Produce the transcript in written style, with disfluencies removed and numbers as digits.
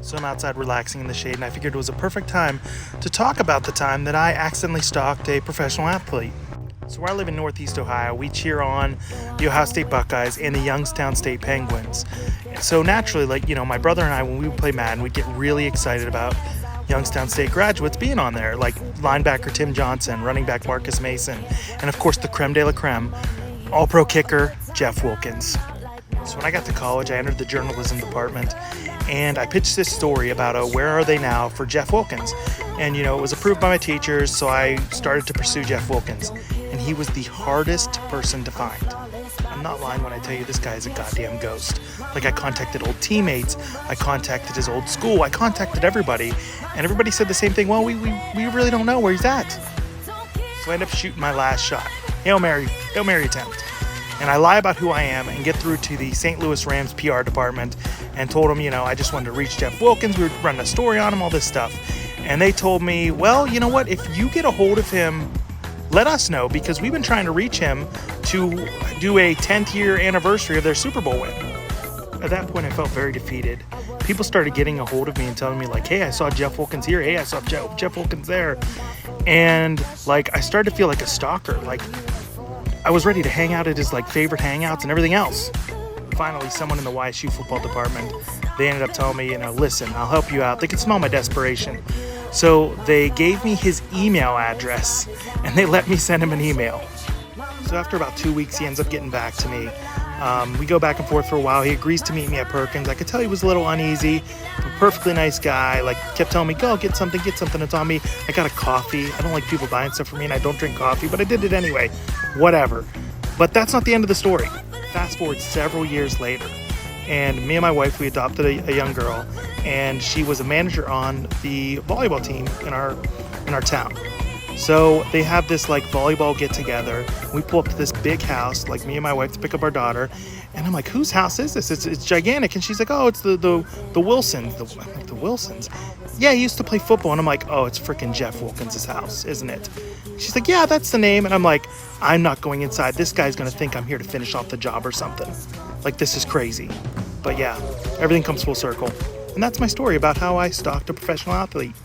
So I'm outside relaxing in the shade, and I figured it was a perfect time to talk about the time that I accidentally stalked a professional athlete. So where I live in Northeast Ohio, we cheer on the Ohio State Buckeyes and the Youngstown State Penguins. So naturally, my brother and I, when we would play Madden, we'd get really excited about Youngstown State graduates being on there, like linebacker Tim Johnson, running back Marcus Mason, and of course the creme de la creme, all-pro kicker Jeff Wilkins. So when I got to college, I entered the journalism department, and I pitched this story about where are they now for Jeff Wilkins. And, it was approved by my teachers, so I started to pursue Jeff Wilkins. And he was the hardest person to find. I'm not lying when I tell you this guy is a goddamn ghost. I contacted old teammates, I contacted his old school, I contacted everybody, and everybody said the same thing. Well, we really don't know where he's at. So I end up shooting my last shot. Hail Mary attempt. And I lie about who I am and get through to the St. Louis Rams PR department and told them, I just wanted to reach Jeff Wilkins. We were running a story on him, all this stuff. And they told me, well, you know what? If you get a hold of him, let us know, because we've been trying to reach him to do a 10th year anniversary of their Super Bowl win. At that point, I felt very defeated. People started getting a hold of me and telling me, hey, I saw Jeff Wilkins here. Hey, I saw Jeff Wilkins there. And, I started to feel like a stalker. I was ready to hang out at his favorite hangouts and everything else. Finally, someone in the YSU football department, they ended up telling me, listen, I'll help you out. They could smell my desperation. So they gave me his email address and they let me send him an email. So after about 2 weeks, he ends up getting back to me. We go back and forth for a while. He agrees to meet me at Perkins. I could tell he was a little uneasy. A perfectly nice guy. Kept telling me, go get something. It's on me. I got a coffee. I don't like people buying stuff for me, and I don't drink coffee, but I did it anyway. Whatever. But that's not the end of the story. Fast forward several years later, and me and my wife, we adopted a young girl, and she was a manager on the volleyball team in our town. So they have this volleyball get together. We pull up to this big house, me and my wife, to pick up our daughter. And I'm like, whose house is this? It's gigantic. And she's like, oh, it's the Wilsons. I'm like, the Wilsons? Yeah, he used to play football. And I'm like, oh, it's freaking Jeff Wilkins' house, isn't it? She's like, yeah, that's the name. And I'm like, I'm not going inside. This guy's going to think I'm here to finish off the job or something. This is crazy. But yeah, everything comes full circle. And that's my story about how I stalked a professional athlete.